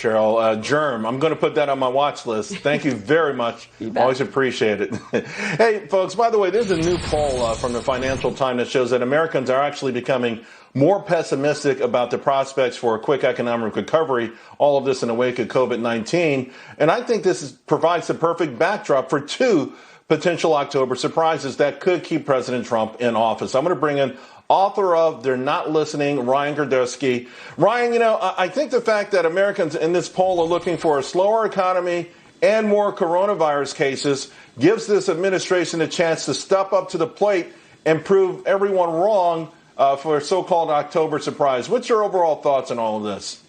Cheryl. Germ. I'm going to put that on my watch list. Thank you very much. Always appreciate it. Hey, folks, by the way, there's a new poll from the Financial Times that shows that Americans are actually becoming more pessimistic about the prospects for a quick economic recovery, all of this in the wake of COVID-19. And I think this provides the perfect backdrop for two potential October surprises that could keep President Trump in office. I'm going to bring in author of They're Not Listening, Ryan Girdusky. Ryan, I think the fact that Americans in this poll are looking for a slower economy and more coronavirus cases gives this administration a chance to step up to the plate and prove everyone wrong for a so-called October surprise. What's your overall thoughts on all of this?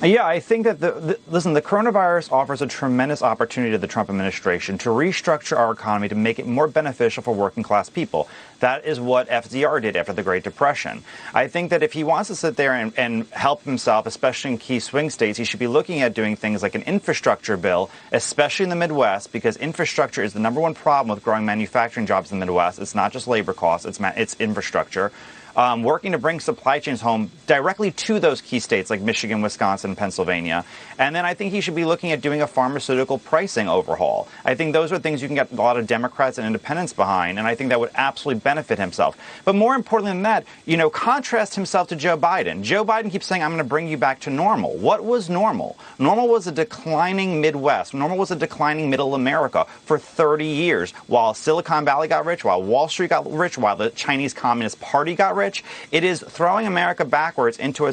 Yeah, I think that the coronavirus offers a tremendous opportunity to the Trump administration to restructure our economy to make it more beneficial for working class people. That is what FDR did after the Great Depression. I think that if he wants to sit there and help himself, especially in key swing states, he should be looking at doing things like an infrastructure bill, especially in the Midwest, because infrastructure is the number one problem with growing manufacturing jobs in the Midwest. It's not just labor costs, it's infrastructure. Working to bring supply chains home directly to those key states like Michigan, Wisconsin, and Pennsylvania. And then I think he should be looking at doing a pharmaceutical pricing overhaul. I think those are things you can get a lot of Democrats and independents behind, and I think that would absolutely benefit himself. But more importantly than that, contrast himself to Joe Biden. Joe Biden keeps saying, I'm going to bring you back to normal. What was normal? Normal was a declining Midwest. Normal was a declining middle America for 30 years. While Silicon Valley got rich, while Wall Street got rich, while the Chinese Communist Party got rich, it is throwing America backwards into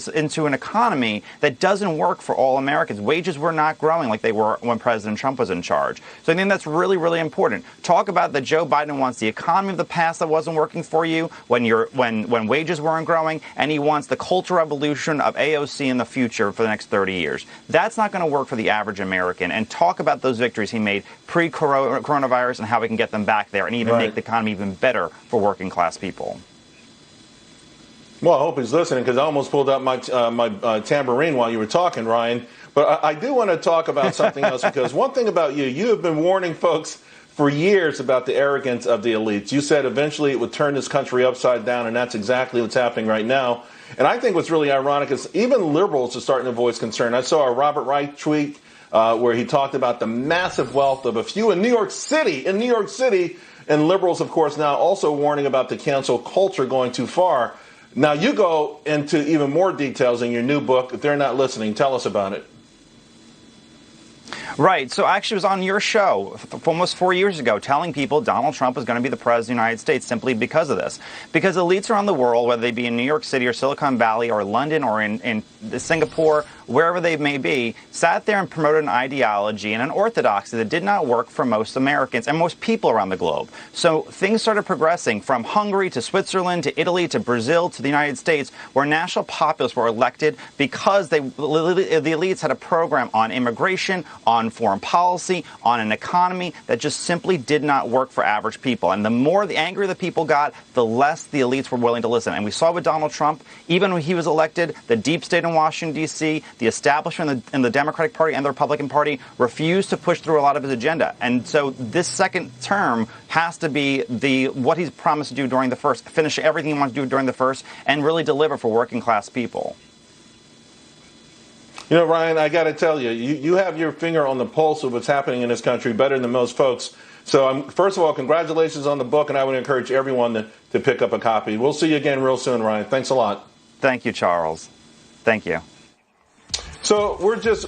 an economy that doesn't work for all Americans. Wages were not growing like they were when President Trump was in charge. So I think that's really, really important. Talk about that Joe Biden wants the economy of the past that wasn't working for you when wages weren't growing, and he wants the cultural revolution of AOC in the future for the next 30 years. That's not going to work for the average American. And talk about those victories he made pre-coronavirus and how we can get them back there and even make the economy even better for working class people. Well, I hope he's listening, because I almost pulled out my tambourine while you were talking, Ryan. But I do want to talk about something else, because one thing about you have been warning folks for years about the arrogance of the elites. You said eventually it would turn this country upside down, and that's exactly what's happening right now. And I think what's really ironic is even liberals are starting to voice concern. I saw a Robert Reich tweet where he talked about the massive wealth of a few in New York City, and liberals, of course, now also warning about the cancel culture going too far. Now, you go into even more details in your new book, If They're Not Listening. Tell us about it. Right. So I actually was on your show almost 4 years ago telling people Donald Trump was going to be the president of the United States simply because of this. Because elites around the world, whether they be in New York City or Silicon Valley or London or in Singapore, wherever they may be, sat there and promoted an ideology and an orthodoxy that did not work for most Americans and most people around the globe. So things started progressing from Hungary to Switzerland to Italy to Brazil to the United States, where national populists were elected because the elites had a program on immigration, on foreign policy, on an economy that just simply did not work for average people. And the more the angrier the people got, the less the elites were willing to listen. And we saw with Donald Trump, even when he was elected, the deep state in Washington, D.C., the establishment in the Democratic Party and the Republican Party refused to push through a lot of his agenda. And so this second term has to be what he's promised to do during the first, finish everything he wants to do during the first, and really deliver for working class people. Ryan, I got to tell you, you have your finger on the pulse of what's happening in this country better than most folks. So first of all, congratulations on the book, and I would encourage everyone to pick up a copy. We'll see you again real soon, Ryan. Thanks a lot. Thank you, Charles. Thank you. So we're just